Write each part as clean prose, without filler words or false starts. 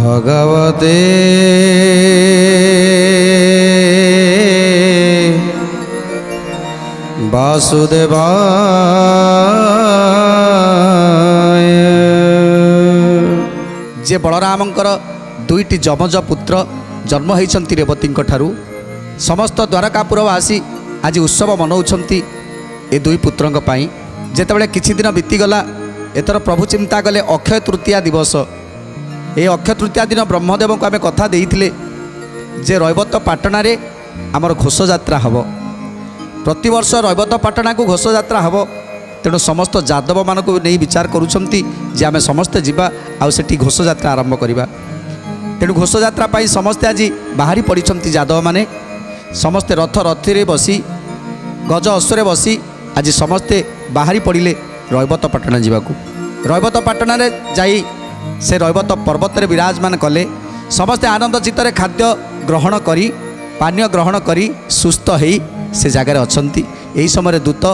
भगवते वासुदेवाय। जे बलरामंकर दुईटी जमज पुत्र जन्म होइछन्ति रेवतींक ठारू समस्त द्वारकापुरवासी आज उत्सव मनाउछन्ति ए दुई पुत्रंक पाई। जेतेबेले किछि दिन बीतीगला एथर प्रभु चिंता कले अक्षय तृतीया दिवस। ए अक्षय तृतीया दिन ब्रह्मदेव को आम कथा देइथिले जे रैवत पाटना रे आमर घोष यात्रा हब। प्रतिवर्ष रैवत पाटना को घोष यात्रा हब। तेणु समस्त यादव मानक नहीं विचार करुछन्ति जे आमे समस्ते जिबा आउ सेठी घोष यात्रा आरंभ करिबा। तेणु घोष यात्रा पाई समस्ते आज बाहरी पड़िछन्ति यादव माने। समस्ते रथ रथरे बसी गज अश्वरे बसी आज समस्ते बाहरी पड़िले रैवत पाटना जावाकू। रैवत पाटना रे जाई से रैवत पर्वत रे विराजमान कले। समस्ते आनंद चित्तरे खाद्य ग्रहण करी पानीय ग्रहण करी सुस्थ होई से जगार अछंती। एही समय दूत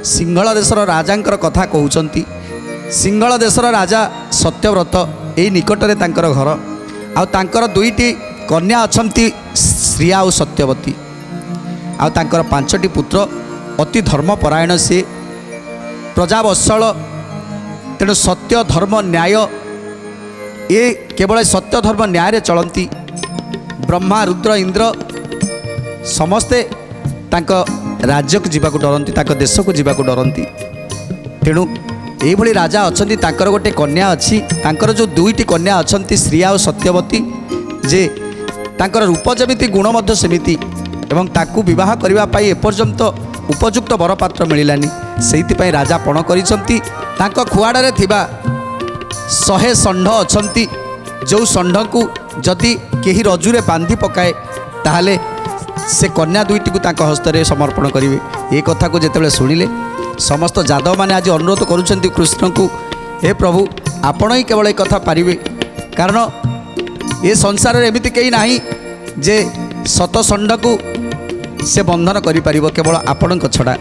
सिंहल देशर राजांकर कथा कहउछंती। सिंहल देशर राजा सत्यव्रत एही निकटरे तांकर घर आउ तांकर दुईटी कन्या अछंती श्रिया और सत्यवती आउ तांकर पांचटी पुत्र अति धर्मपरायण से प्रजावत्सल। तेणु सत्य धर्म न्याय ये केवल सत्य धर्म न्याय रे चलती। ब्रह्मा रुद्र इंद्र समस्ते तांक राज्य को जीवा डरती तांक देश को जीवा डरती। तेणु ये राजा अच्छा तांकर गोटे कन्या अच्छी तांकर जो दुईटी कन्या अच्छा श्रिया और सत्यवती जे तांकर रूप जमिति गुण मध्य सेमिति एवं ताकू विवाह करने एपर्यंत उपयुक्त बरपात्र मिलानी। से राजा पण करिसंती तांक खुआड़े थिबा 100 षंढ अछंती। जो षंढ को जदि केही रजुरे बांधी पकाए ताहले से कन्या दुईटी को तांक हस्तरे समर्पण करिवे। ए कथा को जेतेबेले सुनिले समस्त यादव माने आज अनुरोध करुछंती कृष्ण को, हे प्रभु आपण ही केवल एक कथा पारिबे। कारण ये संसार एमिति केही नाही जे शत षंढ को से बंधन करि परिबो केवल आपणक छड़ा।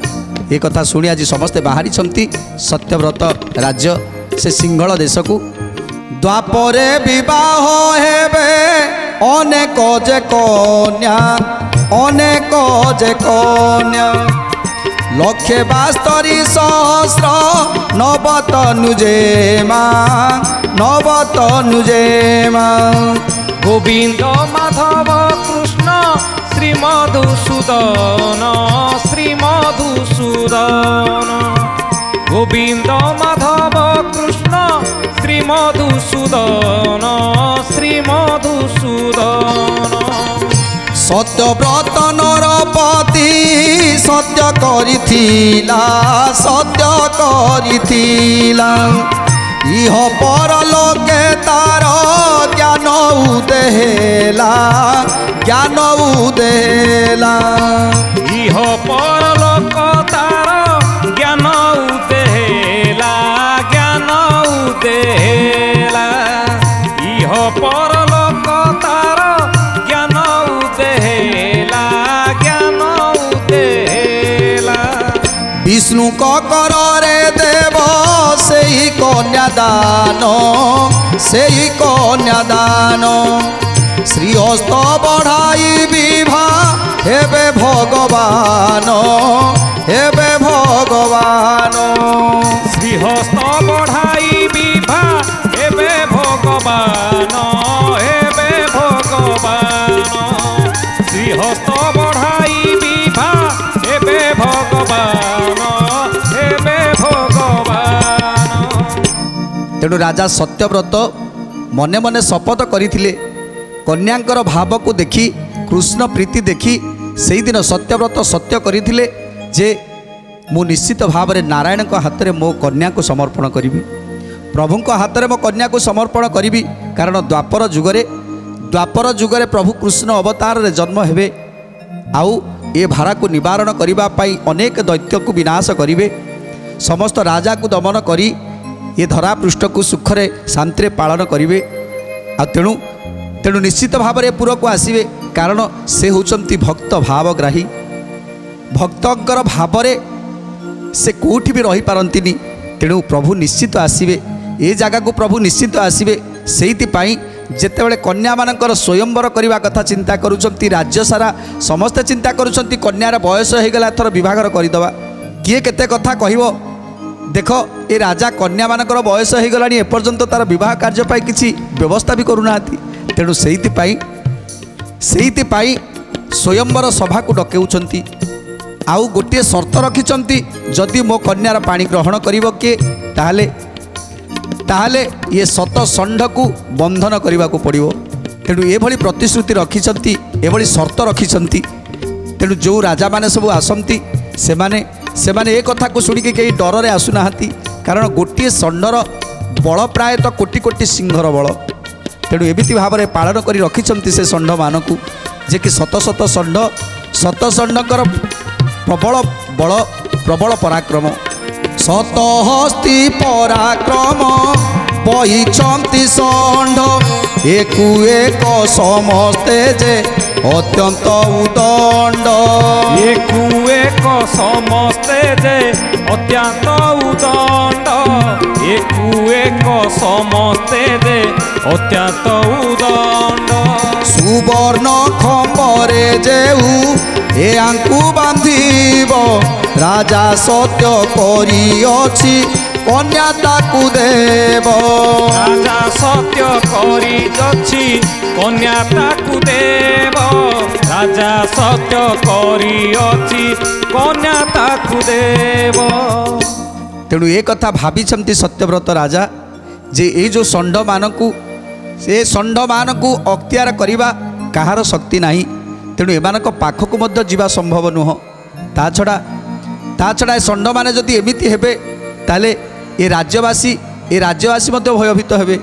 ये कथा शुणी आज समस्ते बाहरी छंती सत्यव्रत राज्य से सिंहल देश को। द्वापरे विवाह हेबे अनेक जे कन्या अनेक जे कन्या लक्षे 72 सहस्र नवतनुजे माँ नवतनुजे माँ। गोविंद माधव कृष्ण श्री मधुसूदन श्री मधुसूदन। गोविंद माधव कृष्ण श्री मधुसूदन श्री मधुसूदन। सत्यव्रत नरपति सत्य करिथिला सत्य करिथिला। इह परलोके तार ज्ञान उदेला ज्ञान उदेला। इह परलोक तार ज्ञान उदेला ज्ञान उदेला। इह परलोक तार ज्ञान उदेला ज्ञान उदेला। विष्णु करे देव से ही कन्यादान से ही कन्यादान। श्रीहस्त बढ़ाई विभा हेबे भगवान हेबे भगवान। श्रीहस्त बढ़ाई विभा हेबे भगवान हेबे भगवान। श्रीहस्त बढ़ाई विभा हेबे भगवान हेबे भगवान। तेणु राजा सत्यव्रत मने मने शपथ करथिले कन्यांकर भाव को देखी कृष्ण प्रीति देखी से दिन सत्यव्रत सत्य करथिले जे मु निश्चित भाव में नारायण को हाथ में मो कन्या को समर्पण करी प्रभु को हाथ में मो कन्या को समर्पण करी। कारण द्वापर जुगरे प्रभु कृष्ण अवतार रे जन्म हेबे आउ ए भारा को निवारण करिबा पाई अनेक दैत्य को विनाश करिवे। समस्त राजा को दमन करी ये धरा पृष्ठ को सुखरे शांति पालन करिवे। आ तेणु तेणु निश्चित भाव में पुर को आसिवे। कारण से होचंती भक्त भावग्राही। भक्तंकर भाव से कोठी भी रही पारंतिनी। तेणु प्रभु निश्चित आसिवे ए जगह को प्रभु निश्चित आसिवे। सेइति पाई ଯେତେବେଳେ କନ୍ୟାମାନଙ୍କର ସ୍ୱୟଂବର କରିବା କଥା ଚିନ୍ତା କରୁଛନ୍ତି, ରାଜ୍ୟ ସାରା ସମସ୍ତେ ଚିନ୍ତା କରୁଛନ୍ତି କନ୍ୟାର ବୟସ ହୋଇଗଲା ଏଥର ବିବାହର କରିଦେବା। କିଏ କେତେ କଥା କହିବ। ଦେଖ ଏ ରାଜା କନ୍ୟାମାନଙ୍କର ବୟସ ହୋଇଗଲାଣି, ଏପର୍ଯ୍ୟନ୍ତ ତାର ବିବାହ କାର୍ଯ୍ୟ ପାଇଁ କିଛି ବ୍ୟବସ୍ଥା ବି କରୁନାହାନ୍ତି। ତେଣୁ ସେଇଥିପାଇଁ ସ୍ୱୟଂବର ସଭାକୁ ଡକେଉଛନ୍ତି। ଆଉ ଗୋଟିଏ ସର୍ତ୍ତ ରଖିଛନ୍ତି, ଯଦି ମୋ କନ୍ୟାର ପାଣି ଗ୍ରହଣ କରିବ କିଏ, ତାହେଲେ ଇଏ ଶତ ଷଣ୍ଢକୁ ବନ୍ଧନ କରିବାକୁ ପଡ଼ିବ। ତେଣୁ ଏଭଳି ପ୍ରତିଶ୍ରୁତି ରଖିଛନ୍ତି, ଏଭଳି ସର୍ତ୍ତ ରଖିଛନ୍ତି। ତେଣୁ ଯେଉଁ ରାଜାମାନେ ସବୁ ଆସନ୍ତି ସେମାନେ ଏ କଥାକୁ ଶୁଣିକି କେହି ଡରରେ ଆସୁନାହାନ୍ତି, କାରଣ ଗୋଟିଏ ଷଣ୍ଢର ବଳ ପ୍ରାୟତଃ କୋଟି କୋଟି ସିଂହର ବଳ। ତେଣୁ ଏମିତି ଭାବରେ ପାଳନ କରି ରଖିଛନ୍ତି ସେ ଷଣ୍ଢମାନଙ୍କୁ, ଯେ କି ଶତ ଷଣ୍ଢଙ୍କର ପ୍ରବଳ ବଳ, ପ୍ରବଳ ପରାକ୍ରମ। ଶତ ହସ୍ତି ପରାକ୍ରମ ବହିଛନ୍ତି ଷଣ୍ଢ, ଏକୁ ଏକ ସମସ୍ତେ ଯେ ଅତ୍ୟନ୍ତ ଉଦଣ୍ଡ। ଏକୁ ଏକ ସମସ୍ତେ ଯେ ଅତ୍ୟନ୍ତ ଉଦଣ୍ଡ, ଏକୁ ଏକ ସମସ୍ତେ ଯେ ଅତ୍ୟନ୍ତ ଉଦଣ୍ଡ। ସୁବର୍ଣ୍ଣ ଖମ୍ବରେ ଯେଉ ଏହାଙ୍କୁ ବାନ୍ଧିବ, ରାଜା ସତ୍ୟ କରିଅଛି କନ୍ୟା ତାକୁ ଦେବ। ରାଜା ସତ୍ୟ କରିଅଛି କନ୍ୟା ତାକୁ ଦେବ, ରାଜା ସତ୍ୟ କରିଅଛି କନ୍ୟା ତାକୁ ଦେବ। ତେଣୁ ଏ କଥା ଭାବିଛନ୍ତି ସତ୍ୟବ୍ରତ ରାଜା, ଯେ ଏଇ ଯେଉଁ ଷଣ୍ଢମାନଙ୍କୁ ଅକ୍ତିଆର କରିବା କାହାର ଶକ୍ତି ନାହିଁ। ତେଣୁ ଏମାନଙ୍କ ପାଖକୁ ମଧ୍ୟ ଯିବା ସମ୍ଭବ ନୁହଁ। ତା ଛଡ଼ା ଏ ଷଣ୍ଢମାନେ ଯଦି ଏମିତି ହେବେ, ତାହେଲେ ଏ ରାଜ୍ୟବାସୀ ମଧ୍ୟ ଭୟଭୀତ ହେବେ।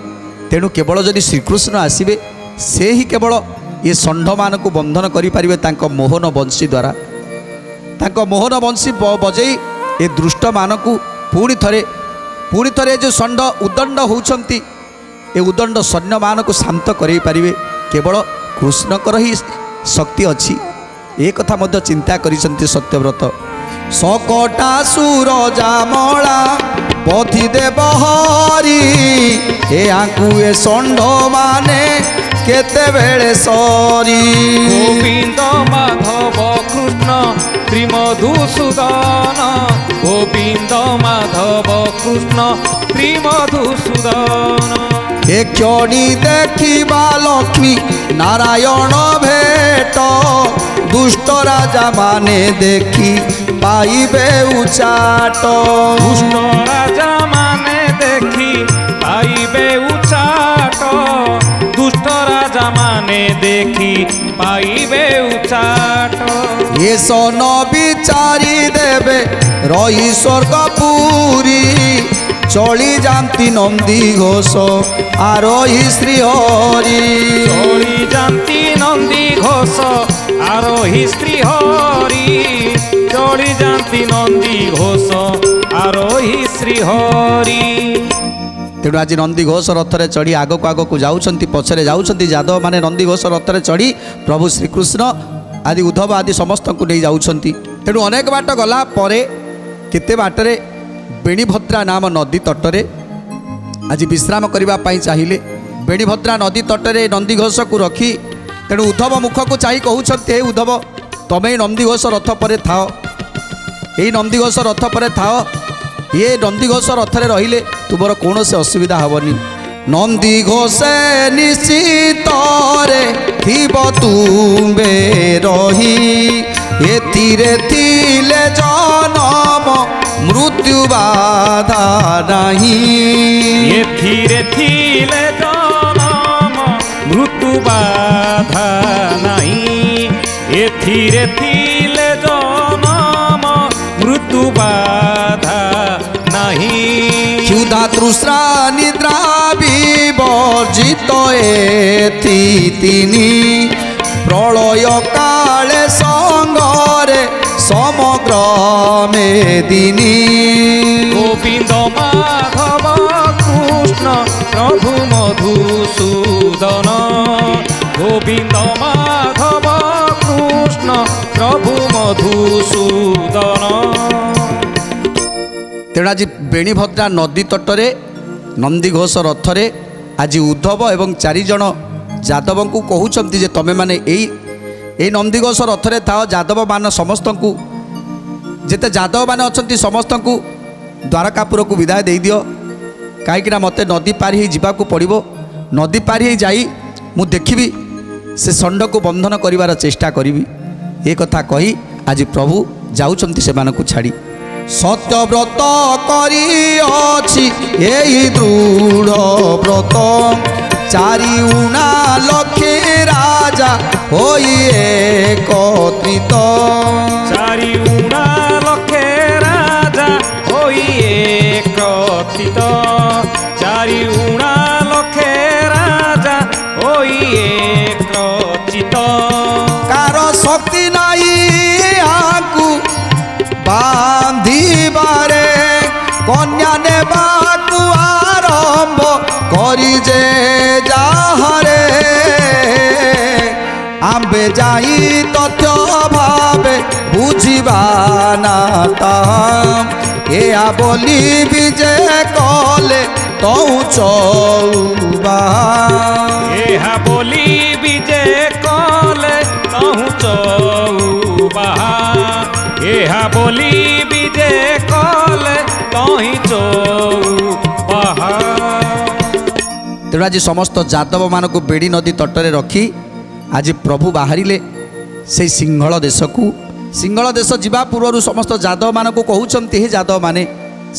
ତେଣୁ କେବଳ ଯଦି ଶ୍ରୀକୃଷ୍ଣ ଆସିବେ, ସେ ହିଁ କେବଳ ଏ ଷଣ୍ଢମାନଙ୍କୁ ବନ୍ଧନ କରିପାରିବେ ତାଙ୍କ ମୋହନ ବଂଶୀ ଦ୍ୱାରା। ତାଙ୍କ ମୋହନ ବଂଶୀ ବଜେଇ ଏ ଦୁଷ୍ଟମାନଙ୍କୁ ପୁଣି ଥରେ ଯେଉଁ ଷଣ୍ଢ ଉଦଣ୍ଡ ହେଉଛନ୍ତି, ଏ ଉଦଣ୍ଡ ସୈନ୍ୟମାନଙ୍କୁ ଶାନ୍ତ କରାଇ ପାରିବେ। କେବଳ କୃଷ୍ଣଙ୍କର ହିଁ ଶକ୍ତି ଅଛି। ଏ କଥା ମଧ୍ୟ ଚିନ୍ତା କରିଛନ୍ତି ସତ୍ୟବ୍ରତ। ଶକଟାସୁର ଜାମଳା ପଥି ଦେବ ହରି, ଏହାଙ୍କୁ ଏ ଷଣ୍ଢମାନେ କେତେବେଳେ ସରି। ଗୋବିନ୍ଦ ମାଧବ କୃଷ୍ଣ ଶ୍ରୀମଧୁସୂଦନ, ଗୋବିନ୍ଦ ମାଧବ କୃଷ୍ଣ ଶ୍ରୀମଧୁସୂଦନ। ଏ କ୍ଷଣି ଦେଖିବା ଲକ୍ଷ୍ମୀ ନାରାୟଣ ଭେଟ, ଦୁଷ୍ଟ ରାଜା ମାନେ ଦେଖି ପାଇବେ ଉଚାଟ। ଦୁଷ୍ଟ ରାଜା ମାନେ ଦେଖି ପାଇବେ ଉଚାଟ, ଦୁଷ୍ଟ ରାଜା ମାନେ ଦେଖି ପାଇବେ ଉଚାଟ। ଏ ସନ ବିଚାରି ଦେବେ ରହି ସ୍ୱର୍ଗ ପୁରୀ, ଚଳି ଯାନ୍ତି ନନ୍ଦୀ ଘୋଷ ଆରୋହୀ ଶ୍ରୀହରି। ଚଳି ଯାନ୍ତି ନନ୍ଦୀ ଘୋଷ ଆରୋହୀ ଶ୍ରୀହରି, ଚଳି ଯାନ୍ତି ନନ୍ଦୀ ଘୋଷ ଆରୋହୀ ଶ୍ରୀହରି। ତେଣୁ ଆଜି ନନ୍ଦୀ ଘୋଷ ରଥରେ ଚଢ଼ି ଆଗକୁ ଯାଉଛନ୍ତି, ପଛରେ ଯାଉଛନ୍ତି ଯାଦବ ମାନେ ନନ୍ଦୀ ଘୋଷ ରଥରେ ଚଢ଼ି ପ୍ରଭୁ ଶ୍ରୀକୃଷ୍ଣ ଆଦି ଉଦ୍ଧବ ଆଦି ସମସ୍ତଙ୍କୁ ନେଇ ଯାଉଛନ୍ତି। ତେଣୁ ଅନେକ ବାଟ ଗଲା ପରେ କେତେ ବାଟରେ ବେଣୀଭଦ୍ରା ନାମ ନଦୀ ତଟରେ ଆଜି ବିଶ୍ରାମ କରିବା ପାଇଁ ଚାହିଁଲେ। ବେଣୀଭଦ୍ରା ନଦୀ ତଟରେ ନନ୍ଦୀଘୋଷକୁ ରଖି, ତେଣୁ ଉଦ୍ଧବ ମୁଖକୁ ଚାହିଁ କହୁଛନ୍ତି, ହେ ଉଦ୍ଧବ, ତମେ ଏଇ ନନ୍ଦୀଘୋଷ ରଥ ପରେ ଥାଅ, ଏଇ ନନ୍ଦୀଘୋଷ ରଥ ପରେ ଥାଅ। ଏ ନନ୍ଦୀଘୋଷ ରଥରେ ରହିଲେ ତୁମର କୌଣସି ଅସୁବିଧା ହେବନି। ନନ୍ଦୀଘୋଷେ ନିଶ୍ଚିତରେ ଥିବ ତୁମେ ରହି, ଏଥିରେ ଥିଲେ ଜନମ ମୃତ୍ୟୁ ବାଧା ନାହିଁ। ଏଥିରେ ଥିଲେ ଜନମ ମୃତ୍ୟୁ ବାଧା ନାହିଁ, ଏଥିରେ ଥିଲେ ଜନମ ମୃତ୍ୟୁ ବାଧା ନାହିଁ। ক্ষুধা তৃষ্ণা নিদ্রা বিবর্জিত এথি তিনি, প্রলয় কালে সঙ্গরে সমগ্র মেদিনী। গোবিন্দ মাধব কৃষ্ণ প্রভু মধুসূদন, গোবিন্দ মাধব কৃষ্ণ প্রভু মধুসূদন। তেଣୁ ଆଜି ବେଣୀଭଦ୍ରା ନଦୀ ତଟରେ ନନ୍ଦୀଘୋଷ ରଥରେ ଆଜି ଉଦ୍ଧବ ଏବଂ 4 ଜଣ ଯାଦବଙ୍କୁ କହୁଛନ୍ତି ଯେ ତମେମାନେ ଏଇ ନନ୍ଦିଘୋଷ ରଥରେ ଥାଅ, ଯାଦବମାନ ସମସ୍ତଙ୍କୁ ଯେତେ ଯାଦବମାନେ ଅଛନ୍ତି ସମସ୍ତଙ୍କୁ ଦ୍ୱାରକାପୁରକୁ ବିଦାୟ ଦେଇଦିଅ, କାହିଁକିନା ମୋତେ ନଦୀ ପାରି ହେଇ ଯିବାକୁ ପଡ଼ିବ। ନଦୀ ପାରି ହେଇ ଯାଇ ମୁଁ ଦେଖିବି ସେ ଷଣ୍ଢକୁ ବନ୍ଧନ କରିବାର ଚେଷ୍ଟା କରିବି। ଏ କଥା କହି ଆଜି ପ୍ରଭୁ ଯାଉଛନ୍ତି ସେମାନଙ୍କୁ ଛାଡ଼ି। ସତ୍ୟବ୍ରତ କରିଅଛି ଏଇ ଦୃଢ଼ ବ୍ରତ, 4 ଲକ୍ଷେ ରାଜା ହୋଇ ଏକତ୍ରିତ। 4 ଲକ୍ଷେ ରାଜା ହୋଇ ଏକତ୍ରିତ। 4 ଲକ୍ଷେ ରାଜା ହୋଇ ଏକତ୍ରିତ। କାର ଶକ୍ତି ନାହିଁ ଆକୁ ବାନ୍ଧିବାରେ, କନ୍ୟା ନେବାକୁ ଆରମ୍ଭ କରି ଯେ ଯାହାରେ, ଆମ୍ଭେ ଯାଇ ତଥ୍ୟ ଭାବେ ବୁଝିବା ନା ତାହା, ଏହା ବୋଲି ବିଜେ କଲେ ତଉ ଚଉବା। ଏହା ବୋଲି ବିଜେ କଲେ ତହୁଁ ଚଉବାହା। ଏହା ବୋଲି ବିଜେ କଲେ ତହିଁ ଚଉବାହା। ତେଣୁ ଆଜି ସମସ୍ତ ଯାଦବମାନଙ୍କୁ ବେଡ଼ି ନଦୀ ତଟରେ ରଖି ଆଜି ପ୍ରଭୁ ବାହାରିଲେ ସେଇ ସିଂହଳ ଦେଶକୁ। ସିଂହଳ ଦେଶ ଯିବା ପୂର୍ବରୁ ସମସ୍ତ ଯାଦବମାନଙ୍କୁ କହୁଛନ୍ତି, ହେ ଯାଦବମାନେ,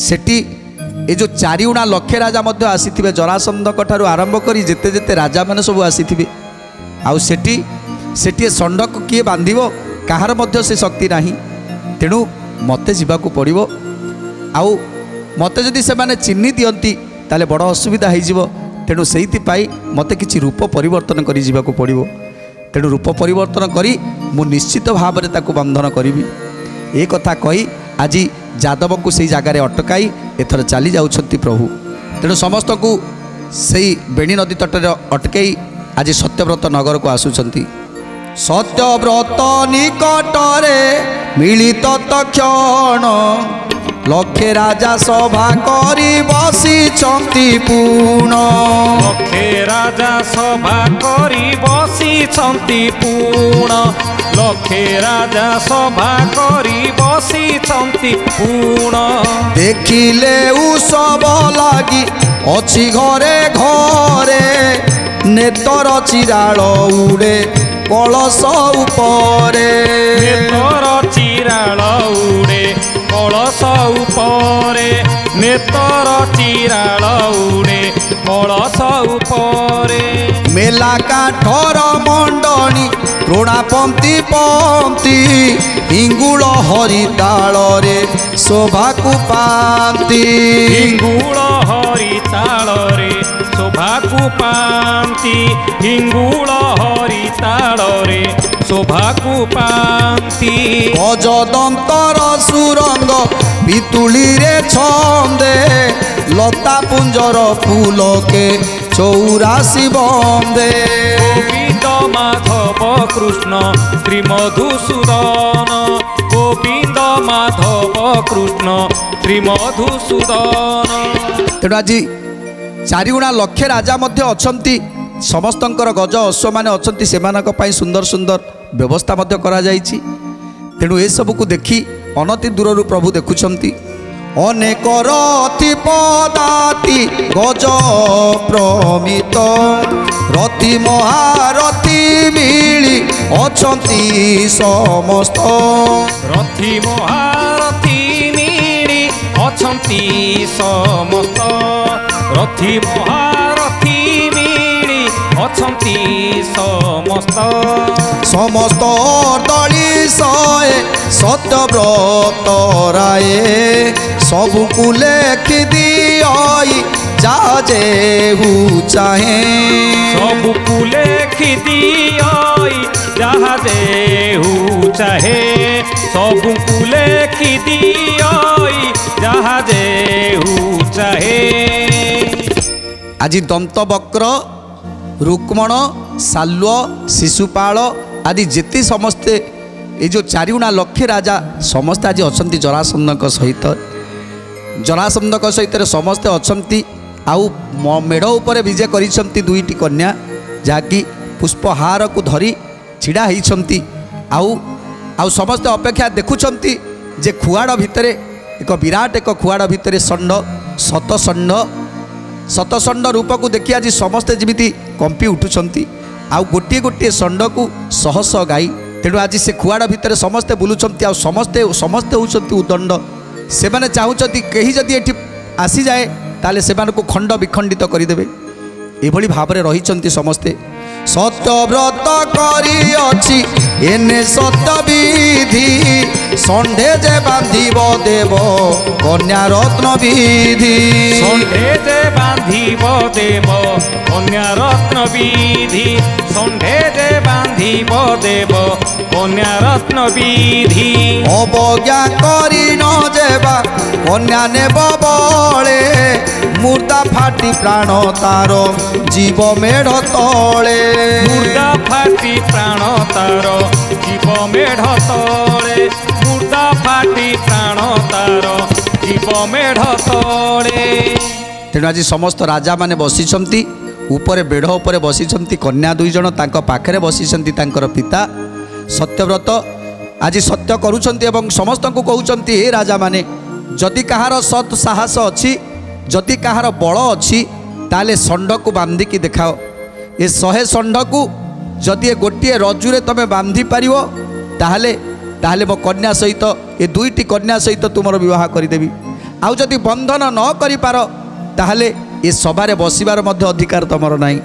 ସେଠି ଏ ଯେଉଁ 4 ଲକ୍ଷେ ରାଜା ମଧ୍ୟ ଆସିଥିବେ, ଜରାସନ୍ଧଙ୍କ ଠାରୁ ଆରମ୍ଭ କରି ଯେତେ ଯେତେ ରାଜାମାନେ ସବୁ ଆସିଥିବେ। ଆଉ ସେଠି ଏ ଷଣ୍ଢକୁ କିଏ ବାନ୍ଧିବ, କାହାର ମଧ୍ୟ ସେ ଶକ୍ତି ନାହିଁ। ତେଣୁ ମୋତେ ଯିବାକୁ ପଡ଼ିବ। ଆଉ ମୋତେ ଯଦି ସେମାନେ ଚିହ୍ନି ଦିଅନ୍ତି ତାହେଲେ ବଡ଼ ଅସୁବିଧା ହେଇଯିବ। ତେଣୁ ସେଇଥିପାଇଁ ମୋତେ କିଛି ରୂପ ପରିବର୍ତ୍ତନ କରି ଯିବାକୁ ପଡ଼ିବ। ତେଣୁ ରୂପ ପରିବର୍ତ୍ତନ କରି ମୁଁ ନିଶ୍ଚିତ ଭାବରେ ତାକୁ ବନ୍ଧନ କରିବି। ଏ କଥା କହି ଆଜି ଯାଦବଙ୍କୁ ସେଇ ଜାଗାରେ ଅଟକାଇ ଏଥର ଚାଲି ଯାଉଛନ୍ତି ପ୍ରଭୁ। ତେଣୁ ସମସ୍ତଙ୍କୁ ସେଇ ବେଣୀ ନଦୀ ତଟରେ ଅଟକାଇ ଆଜି ସତ୍ୟବ୍ରତ ନଗରକୁ ଆସୁଛନ୍ତି। ସତ୍ୟବ୍ରତ ନିକଟରେ ମିଳିତ ତକ୍ଷଣ, ଲକ୍ଷେ ରାଜା ସଭା କରି ବସିଛନ୍ତି ପୁଣ। ଲକ୍ଷେ ରାଜା ସଭା କରି ବସିଛନ୍ତି ପୁଣ। ଲକ୍ଷେ ରାଜା ସଭା କରି ବସିଛନ୍ତି ପୁଣ। ଦେଖିଲେ ଉତ୍ସବ ଲାଗି ଅଛି ଘରେ ଘରେ, ନେତର ଚିରାଳ ଉଡ଼େ କଳସ ଉପରେ। ନେତର ଚିରାଳ ଉଡ଼େ କଳସ ଉପରେ। ନେତର ଚିରାଳ ଉଡ଼େ କଳସ ଉପରେ। ମେଲା କାଠର ମଣ୍ଡଣି ତୃଣାପନ୍ତି ପନ୍ତି, ହିଙ୍ଗୁଳ ହରିତାଳରେ ଶୋଭାକୁ ପାନ୍ତି। ହିଙ୍ଗୁଳ ହରିତାଳରେ ଶୋଭାକୁ ପାନ୍ତି। ହିଙ୍ଗୁଳ ହରିତାଳରେ ଶୋଭାକୁ ପାନ୍ତି। ଗଜଦନ୍ତର ସୁରଙ୍ଗ ପିତୁଳିରେ ଛନ୍ଦେ, ଲତା ପୁଞ୍ଜର ଫୁଲକେ 84 ବନ୍ଦେ। ଗୋବିନ୍ଦ ମାଧବ କୃଷ୍ଣ ଶ୍ରୀ ମଧୁସୂଦନ। ଗୋବିନ୍ଦ ମାଧବ କୃଷ୍ଣ ଶ୍ରୀ ମଧୁସୂଦନ। ତେଣୁ ଆଜି 4 ଲକ୍ଷେ ରାଜା ମଧ୍ୟ ଅଛନ୍ତି, ସମସ୍ତଙ୍କର ଗଜ ଅଶ୍ୱମାନେ ଅଛନ୍ତି, ସେମାନଙ୍କ ପାଇଁ ସୁନ୍ଦର ସୁନ୍ଦର ବ୍ୟବସ୍ଥା ମଧ୍ୟ କରାଯାଇଛି। ତେଣୁ ଏସବୁକୁ ଦେଖି ଅନତି ଦୂରରୁ ପ୍ରଭୁ ଦେଖୁଛନ୍ତି। ଅନେକ ରଥି ପଦାତି ଗଜ ପ୍ରମିତ, ରଥି ମହାରଥି ମିଳି ଅଛନ୍ତି ସମସ୍ତ। ରଥି ମହାରଥି ମିଳି ଅଛନ୍ତି ସମସ୍ତ। ରଥି ମହାରଥି ମିଳି ଅଛନ୍ତି ସମସ୍ତ। ସମସ୍ତ ଦଳି ଶହେ ସତ୍ୟବ୍ରତ ରାଏ, ସବୁକୁ ଲେଖି ଦିଅଇ ଯାହା ଯେହୁ ଚାହେଁ। ସବୁକୁ ଲେଖି ଦିଅଇ ଯାହା ଯେହୁ ଚାହେ। ସବୁକୁ ଲେଖି ଦିଅଇ ଯାହା ଯେହୁ ଚାହେ। ଆଜି ଦନ୍ତବକ୍ର, ରୁକ୍ମଣ, ସାଲ୍ୱ, ଶିଶୁପାଳ ଆଦି ଯେତେ ସମସ୍ତେ এই যে 4 ଲକ୍ଷେ ରାଜା ସମସ୍ତେ ଆଜି ଅଛନ୍ତି ଜରାସନ୍ଧଙ୍କ ସହିତ। ଜରାସନ୍ଧଙ୍କ ସହିତ ସମସ୍ତେ ଅଛନ୍ତି। आउ मेढ़ उपर विजय करिसंती दुईटी कन्या जहाँकि पुष्पहार को धरी छिड़ा होती आउ आउ समस्त अपेक्षा देखुंट जे खुआड़ भितर एक विराट एक खुआड़ भितर षंड शतषंड रूप को देखी आज समस्ते जमी कंपी उठुंट आउ गोटे गोटे षंड को शह शह गाई तेणु आज से खुआड़ भितर समस्ते बुलूंट समस्ते समस्ते होती उदंड से मैंने चाहूँगी कहीं जदि ये आसी जाए ताले से खंड विखंडित करदेवे ये भाव में रही समस्ते सत्यव्रत करी अछि एने सत्य विधि षंढे जे बांधिब देव कन्या रत्न विधि षंढे जे बांधिब देव कन्या रत्न विधि षंढे जे बांधिब देव कन्या रत्न विधि अवज्ञा करी न जेबा कन्या नेब बळे मुर्दा फाटी प्राण तार जीव मेढ़ तले मुर्दा फाटी प्राण तार जीव मेढ़ तले मुर्दा फाटी प्राण तार जीव मेढ़ तले तेणु आज समस्त राजा माने बसिछंती ऊपर बेढ़ उपर बसिछंती कन्या दुई जन तांको पाखरे बसिछंती तांकर पिता सत्यव्रत आज सत्य करुछंती एवं समस्त को कहउछंती हे राजा माने जदि कहार सत साहस अछि जदि कहार बल अछि ताले षंड को बांधिकी देखाओ ए 100 षंड को जदि गोटे रजुरे तमे बांधि पारिवो ताहले ताहले मो कन्या सहित ए दुईटी कन्या सहित तुमर विवाह करदेवी आउ जदि बंधन न करि पार ताहले ए सभारे बसिबार मध्य अधिकार तमर नाही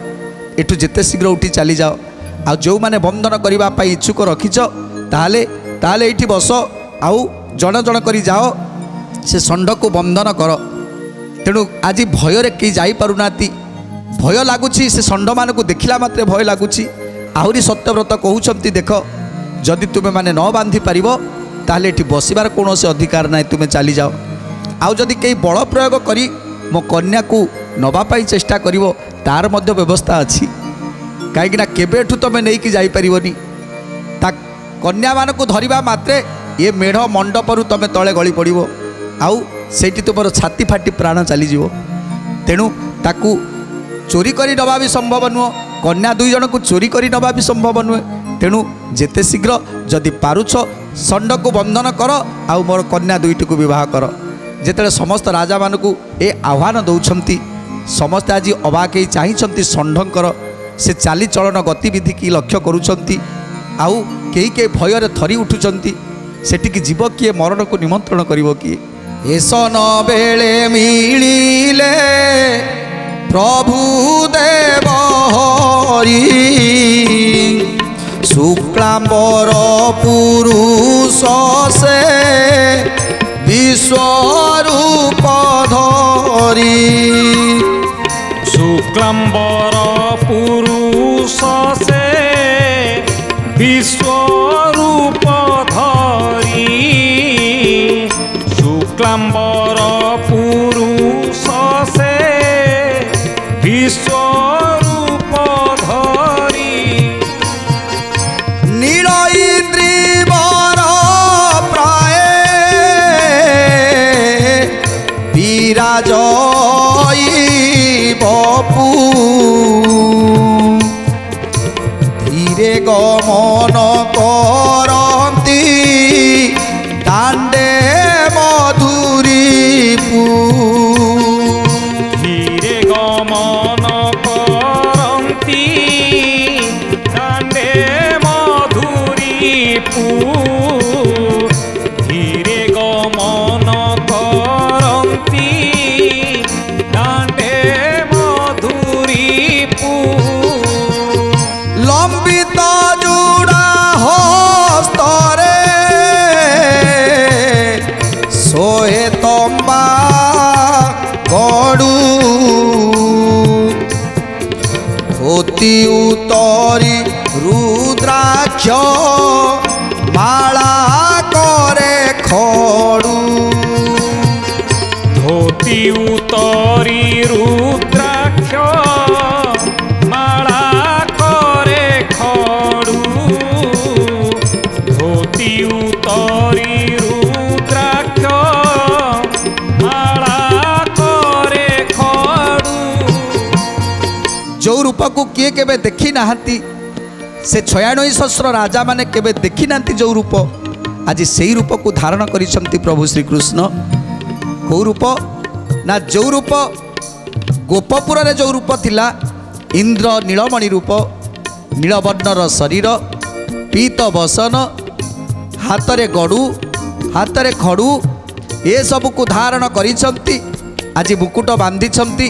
एठु जेते शीघ्र उठी चली जाओ आ जो माने बंधन करबा पई इच्छुक रखिछ ताहले ताहले एठी बस आउ जण जण करी जाओ से षंड को बंधन कर तेणु आज भयर कई जाई पारुनाती भय लगुच से षंड मान को देखला मात्रे भय लगुच आहरी सत्यव्रत कहउछंती देख जदि तुमे माने न बांधि पारिबो ताहले एठी बसिबार कोनोसी अधिकार नाही तुमे चली जाओ आउ जदि कई बल प्रयोग करी मो कन्या को नबा पाई चेष्टा करिवो तार मध्य व्यवस्था अछि काहेकि केबेठू तुमे नहीं कि जाई परिवनी ता कन्या मान को धरिबा मात्रे ये मेढ़ मंडपरू तुमे तले गली पड़िवो आउ सेठी तुमर छाती फाटी प्राण चली जीवो तेणु ताकू चोरी करी नबा भी संभव नुह कन्या दुई जन को चोरी करी नबा भी संभव नुहे तेणु जेते शीघ्र जदि पारुछ षंड को बंधन कर आउ मोर कन्या दुईटी को विवाह कर जेतेले समस्त राजा मानकू ए आह्वान दौछंती समस्त आज अबाक चाहिंछंती षंडंकर से चाली चलन गतिविधि की लक्ष्य करुछंती आउ केही के भयर थरी उठुचंती सेठी जीव किए मरण को निमंत्रण करिवो किए एसन बेले मिलिले प्रभु देव हरि शुक्लांबर पुरुष से विश्वरूप धरी शुक्लांबर पुरुष से विश्वरूप धरी शुक्लांबर पुरुष से विश्वरूप धरी नीलइन्द्रिवर प्राय विराजई बपू धीरे गमन करती दांडे मधुरीपू धीरे गमन करती दांडे मधुरीपू धीरे गमन करती दांडे मधुरीपू लंबित जुड़ा हस्तरे सोहे तंबा गड़ू धोती उतरी रुद्राक्ष माला करे खड़ू धोती उतरी रुद्राक्ष माला करे खड़ू धोती उतरी रुद्राक्ष माला करे खड़ू जो रूप को किए केबे देखी नाहांती से 96 सहस्र राजा माने केबे देखी नांती जो रूप आज से रूप को धारण करिसंती प्रभु श्री कृष्ण। को रूप ना जो रूप गोपपुर रे जो रूप थिला इंद्र नीलमणि रूप नीलवर्णर शरीर पीत बसन हाथ रे गड़ू हाथ रे खड़ू ये सब को धारण करिसंती आज मुकुट बांधिछंती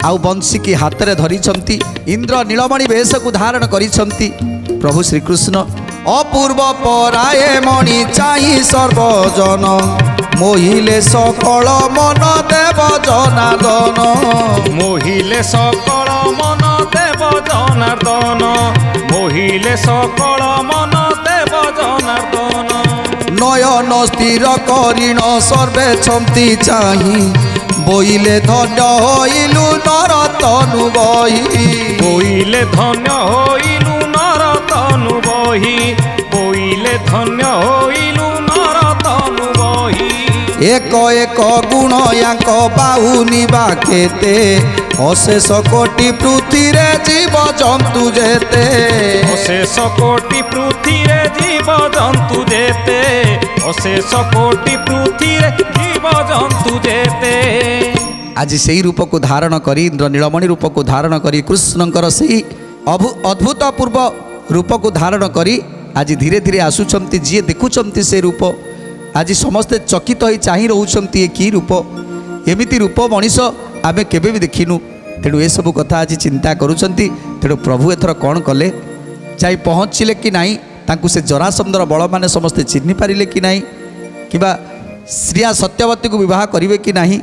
आउ बंशी हाथ रे धरिछंती इंद्र नीलमणि वेश को धारण करिछंती प्रभु श्री कृष्ण। अपूर्व पराये मणि चाहि सर्वजन मोहिले सकल मन देव जनार्दन मोहिले सकल मन देव जनार्दन मोहिले सकल मन देव जनार्दन नयन स्थिर करिण सर्वे छंती चाहि बोइले धन्य होइलु नरतनु बहि बोइले धन्य होइलु नरतनु बहि बोइले धन्य होइलु नरतनु बहि एक एक गुण याक बाहुनी बाकेते अशेष कोटि पृथ्वी रे जीव जंतु जेते अशेष कोटि पृथ्वी रे जीव जंतु जेते अशेष कोटि पृथ्वी रे जीव जंतु जेते आज से रूप को धारण करी इंद्र नीलमणि रूप को धारण करी कृष्णकर से अद्भुतपूर्व रूप को धारण करी आज धीरे धीरे आसुचंती जी देखुचंती से रूप आज समस्ते चकित हो चाहि रहउचंती कि रूप एमिति रूप मनीष आमे केबे भी देखिनु तेणु ए सब कथा आज चिंता करुचंती तेणु प्रभु एथर कौन कले जाई पहुँचले कि नहीं तांकु से जरासंधर बल माने समस्ते चिन्हि पारिले कि नहीं किबा श्रिया सत्यवती को विवाह करिवे कि नहीं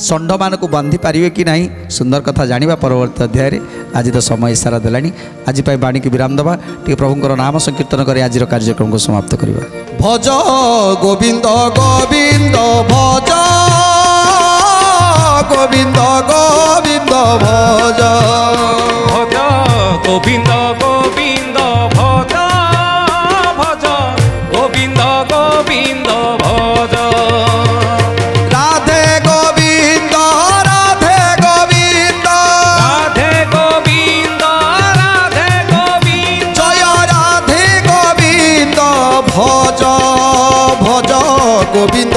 षंड मान को बांधि पारिवे कि नहीं सुंदर कथा जानिबा परवर्ती अध्याय आज तो समय सारा देलानी आज बाणी की विराम दबा टे प्रभुंकर नाम संकीर्तन कर आज कार्यक्रम को समाप्त करवा। भज गोविंद गोविंद भज गोविंद गोविंद भज भज गोविंद गोविंद भज भज गोविंद गोविंद भज राधे गोविंद राधे गोविंद राधे गोविंद राधे गोविंद जय राधे गोविंद भज भज गोविंद